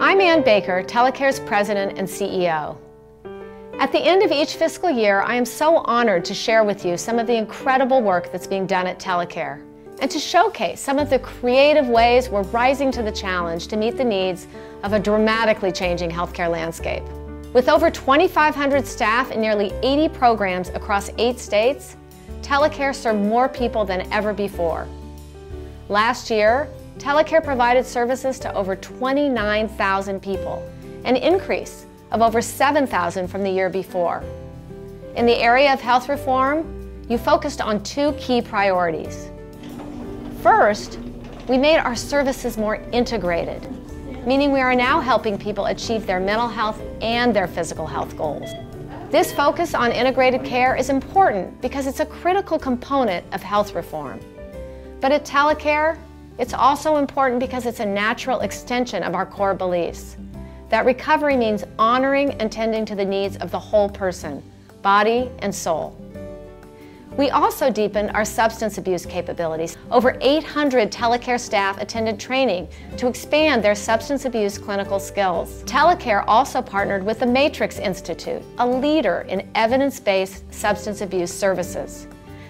I'm Ann Baker, Telecare's President and CEO. At the end of each fiscal year, I am so honored to share with you some of the incredible work that's being done at Telecare and to showcase some of the creative ways we're rising to the challenge to meet the needs of a dramatically changing healthcare landscape. With over 2,500 staff and nearly 80 programs across 8 states, Telecare served more people than ever before. Last year, Telecare provided services to over 29,000 people, an increase of over 7,000 from the year before. In the area of health reform, you focused on 2 key priorities. First, we made our services more integrated, meaning we are now helping people achieve their mental health and their physical health goals. This focus on integrated care is important because it's a critical component of health reform. But at Telecare, it's also important because it's a natural extension of our core beliefs. That recovery means honoring and tending to the needs of the whole person, body and soul. We also deepened our substance abuse capabilities. Over 800 Telecare staff attended training to expand their substance abuse clinical skills. Telecare also partnered with the Matrix Institute, a leader in evidence-based substance abuse services,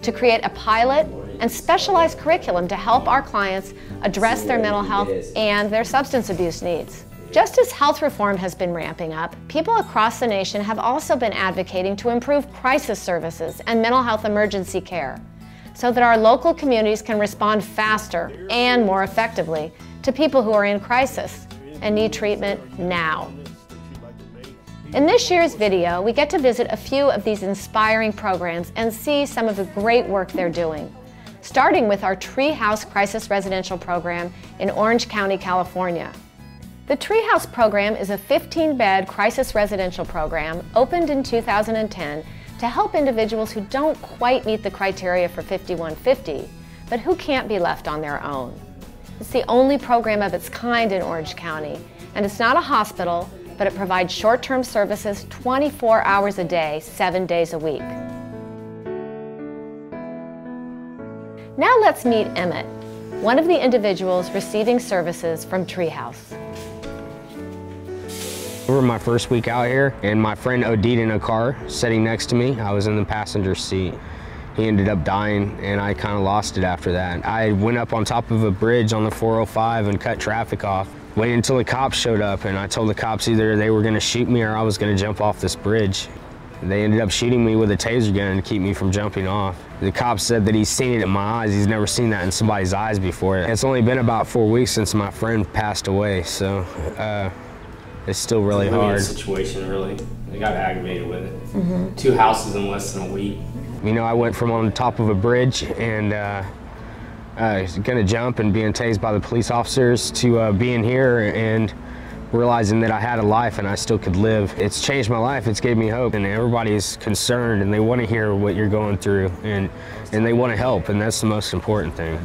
to create a pilot and specialized curriculum to help our clients address their mental health and their substance abuse needs. Just as health reform has been ramping up, people across the nation have also been advocating to improve crisis services and mental health emergency care so that our local communities can respond faster and more effectively to people who are in crisis and need treatment now. In this year's video, we get to visit a few of these inspiring programs and see some of the great work they're doing, starting with our Treehouse Crisis Residential Program in Orange County, California. The Treehouse program is a 15-bed crisis residential program opened in 2010 to help individuals who don't quite meet the criteria for 5150, but who can't be left on their own. It's the only program of its kind in Orange County, and it's not a hospital, but it provides short-term services 24 hours a day, 7 days a week. Now let's meet Emmett, one of the individuals receiving services from Treehouse. We were my first week out here, and my friend OD'd in a car sitting next to me. I was in the passenger seat. He ended up dying, and I kind of lost it after that. I went up on top of a bridge on the 405 and cut traffic off. Waited until the cops showed up, and I told the cops either they were going to shoot me or I was going to jump off this bridge. They ended up shooting me with a taser gun to keep me from jumping off. The cop said that he's seen it in my eyes. He's never seen that in somebody's eyes before. It's only been about 4 weeks since my friend passed away, so it's still really hard. Situation, really. They got aggravated with it. 2 houses in less than a week. You know, I went from on top of a bridge and gonna jump and being tased by the police officers to being here and realizing that I had a life and I still could live. It's changed my life. It's gave me hope, and everybody's concerned and they want to hear what you're going through and they want to help, and that's the most important thing.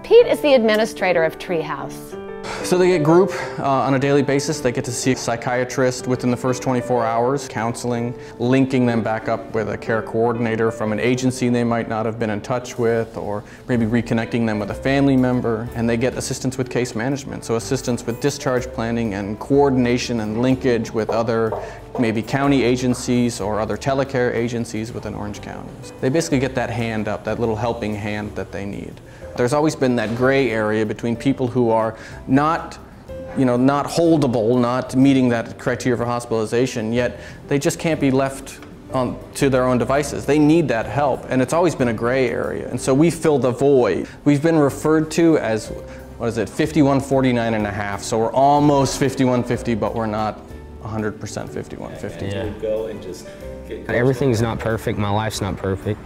Pete is the administrator of Treehouse. So they get group on a daily basis. They get to see a psychiatrist within the first 24 hours, counseling, linking them back up with a care coordinator from an agency they might not have been in touch with, or maybe reconnecting them with a family member. And they get assistance with case management, so assistance with discharge planning and coordination and linkage with other maybe county agencies or other Telecare agencies within Orange County. They basically get that hand up, that little helping hand that they need. There's always been that gray area between people who are not holdable, not meeting that criteria for hospitalization, yet they just can't be left to their own devices. They need that help, and it's always been a gray area. And so we fill the void. We've been referred to as, 5149 and a half, so we're almost 5150, but we're not 100% 5150. Yeah. Everything's not perfect, my life's not perfect.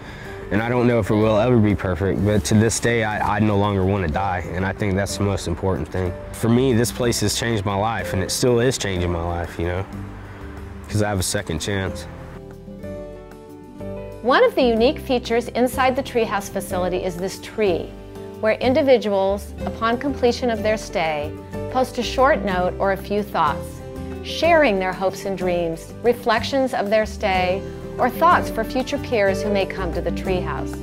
And I don't know if it will ever be perfect, but to this day, I no longer want to die, and I think that's the most important thing. For me, this place has changed my life, and it still is changing my life, you know, because I have a second chance. One of the unique features inside the Treehouse facility is this tree, where individuals, upon completion of their stay, post a short note or a few thoughts, sharing their hopes and dreams, reflections of their stay, or thoughts for future peers who may come to the Treehouse.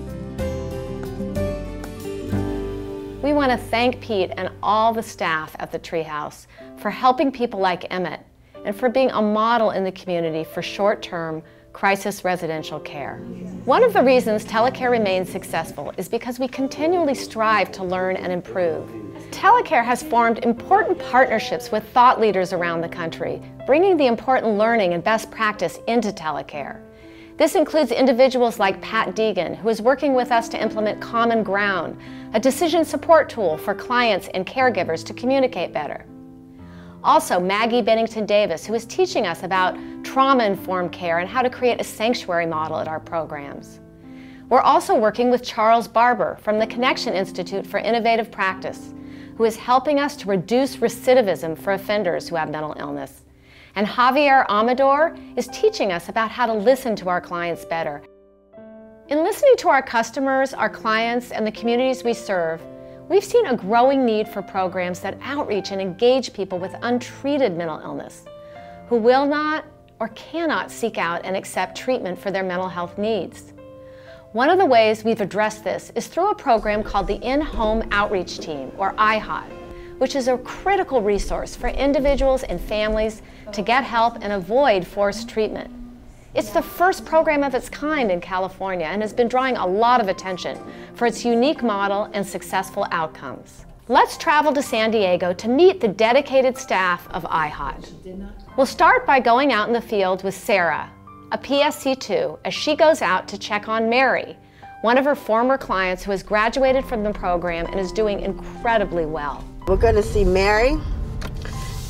We want to thank Pete and all the staff at the Treehouse for helping people like Emmett and for being a model in the community for short-term crisis residential care. One of the reasons Telecare remains successful is because we continually strive to learn and improve. Telecare has formed important partnerships with thought leaders around the country, bringing the important learning and best practice into Telecare. This includes individuals like Pat Deegan, who is working with us to implement Common Ground, a decision support tool for clients and caregivers to communicate better. Also, Maggie Bennington Davis, who is teaching us about trauma-informed care and how to create a sanctuary model at our programs. We're also working with Charles Barber from the Connection Institute for Innovative Practice, who is helping us to reduce recidivism for offenders who have mental illness. And Javier Amador is teaching us about how to listen to our clients better. In listening to our customers, our clients, and the communities we serve, we've seen a growing need for programs that outreach and engage people with untreated mental illness, who will not or cannot seek out and accept treatment for their mental health needs. One of the ways we've addressed this is through a program called the In-Home Outreach Team, or IHOT, which is a critical resource for individuals and families to get help and avoid forced treatment. It's the first program of its kind in California and has been drawing a lot of attention for its unique model and successful outcomes. Let's travel to San Diego to meet the dedicated staff of IHOT. We'll start by going out in the field with Sarah, a PSC2, as she goes out to check on Mary, one of her former clients who has graduated from the program and is doing incredibly well. We're going to see Mary,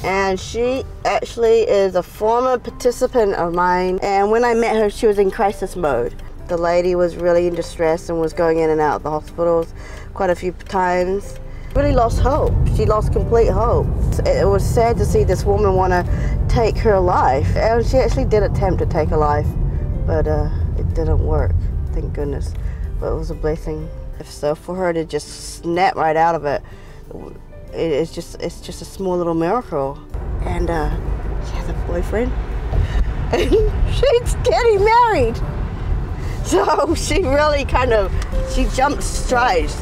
and she actually is a former participant of mine, and when I met her she was in crisis mode. The lady was really in distress and was going in and out of the hospitals quite a few times. Really lost hope. She lost complete hope. It was sad to see this woman want to take her life, and she actually did attempt to take her life, but it didn't work, thank goodness. But it was a blessing. So for her to just snap right out of it, it's just a small little miracle. And she has a boyfriend, and she's getting married. So she really she jumped strides.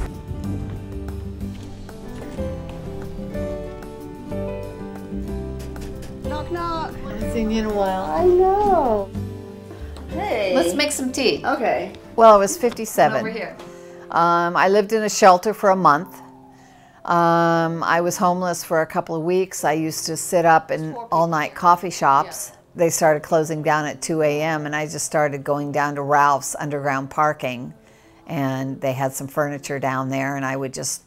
Knock, knock. I haven't seen you in a while. I know. Hey. Let's make some tea. Okay. Well, I was 57. Over here. I lived in a shelter for a month. I was homeless for a couple of weeks. I used to sit up in all-night coffee shops. They started closing down at 2 a.m. and I just started going down to Ralph's underground parking, and they had some furniture down there, and I would just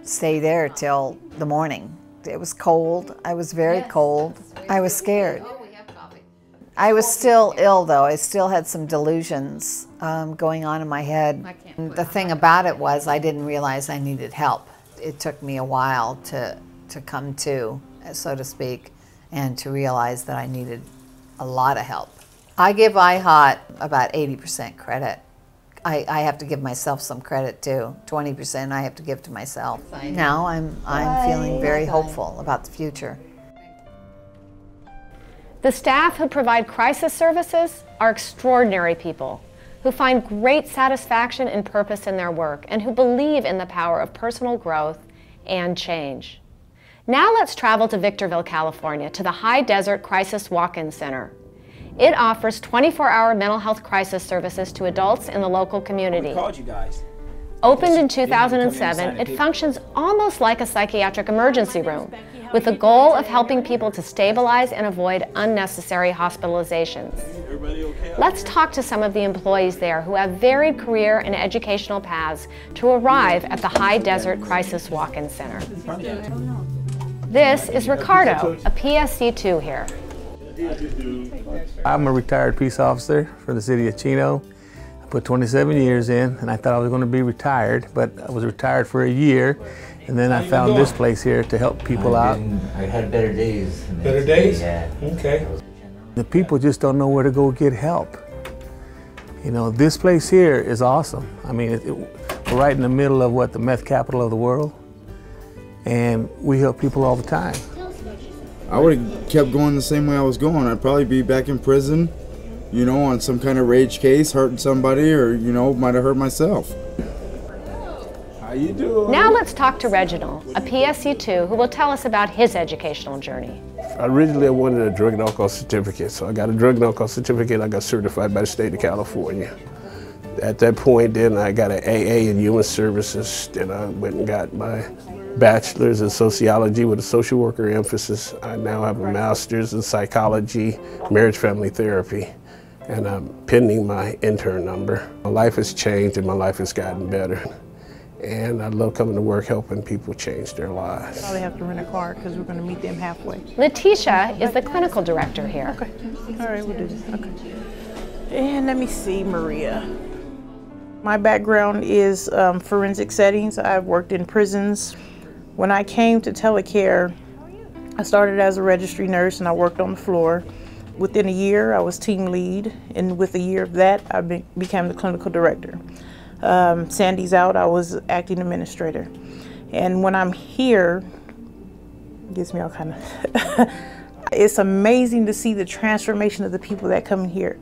stay there till the morning. It was cold. I was very cold. I was scared. I was still ill, though. I still had some delusions going on in my head. The thing about it was I didn't realize I needed help. It took me a while to come to, so to speak, and to realize that I needed a lot of help. I give IHOT about 80% credit. I have to give myself some credit too. 20% I have to give to myself. Now I'm feeling very hopeful about the future. The staff who provide crisis services are extraordinary people who find great satisfaction and purpose in their work and who believe in the power of personal growth and change. Now let's travel to Victorville, California, to the High Desert Crisis Walk-In Center. It offers 24-hour mental health crisis services to adults in the local community. We called you guys. Opened in 2007, it functions almost like a psychiatric emergency room, with the goal of helping people to stabilize and avoid unnecessary hospitalizations. Let's talk to some of the employees there who have varied career and educational paths to arrive at the High Desert Crisis Walk-In Center. This is Ricardo, a PSC2 here. I'm a retired peace officer for the city of Chino. I put 27 years in, and I thought I was going to be retired, but I was retired for a year, and then I found this place here to help people out. I had better days. Better days? Yeah. Okay. The people just don't know where to go get help. You know, this place here is awesome. I mean, we're right in the middle of the meth capital of the world, and we help people all the time. I would have kept going the same way I was going. I'd probably be back in prison, you know, on some kind of rage case, hurting somebody, or, you know, might have hurt myself. How you doing? Now let's talk to Reginald, a PSC2 who will tell us about his educational journey. Originally, I wanted a drug and alcohol certificate, so I got a drug and alcohol certificate. I got certified by the state of California. At that point, then I got an AA in human services. Then I went and got my bachelor's in sociology with a social worker emphasis. I now have a master's in psychology, marriage family therapy, and I'm pending my intern number. My life has changed and my life has gotten better. And I love coming to work helping people change their lives. Probably have to rent a car because we're going to meet them halfway. Letitia is the clinical director here. Okay. All right, we'll do this. Okay. And let me see, Maria. My background is forensic settings. I've worked in prisons. When I came to Telecare, I started as a registry nurse and I worked on the floor. Within a year, I was team lead, and with a year of that, I became the clinical director. Sandy's out, I was acting administrator. And when I'm here, it gets me all kind of, it's amazing to see the transformation of the people that come in here.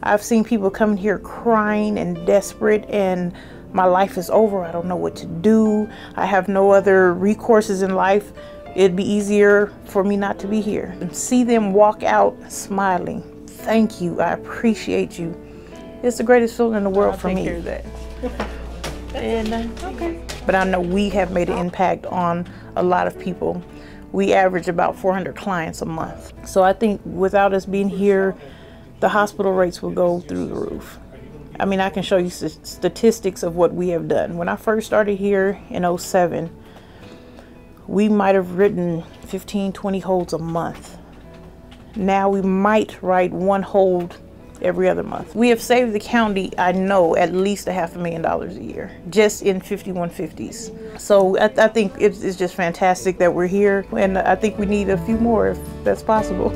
I've seen people come in here crying and desperate, and my life is over, I don't know what to do, I have no other recourses in life. It'd be easier for me not to be here. And see them walk out smiling. Thank you, I appreciate you. It's the greatest feeling in the world for me. And, okay. But I know we have made an impact on a lot of people. We average about 400 clients a month. So I think without us being here, the hospital rates will go through the roof. I mean, I can show you statistics of what we have done. When I first started here in '07, we might have written 15, 20 holds a month. Now we might write one hold every other month. We have saved the county, I know, at least $500,000 a year, just in 5150s. So I think it's just fantastic that we're here, and I think we need a few more if that's possible.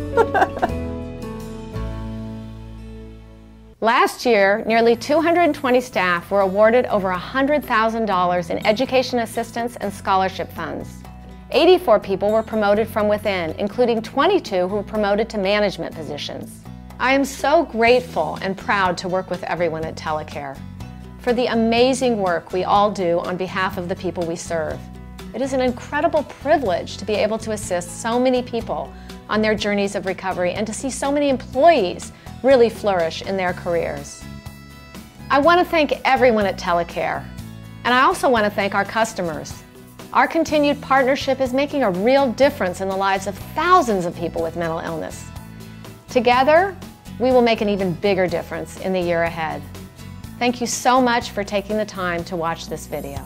Last year, nearly 220 staff were awarded over $100,000 in education assistance and scholarship funds. 84 people were promoted from within, including 22 who were promoted to management positions. I am so grateful and proud to work with everyone at Telecare for the amazing work we all do on behalf of the people we serve. It is an incredible privilege to be able to assist so many people on their journeys of recovery and to see so many employees really flourish in their careers. I want to thank everyone at Telecare, and I also want to thank our customers. Our continued partnership is making a real difference in the lives of thousands of people with mental illness. Together, we will make an even bigger difference in the year ahead. Thank you so much for taking the time to watch this video.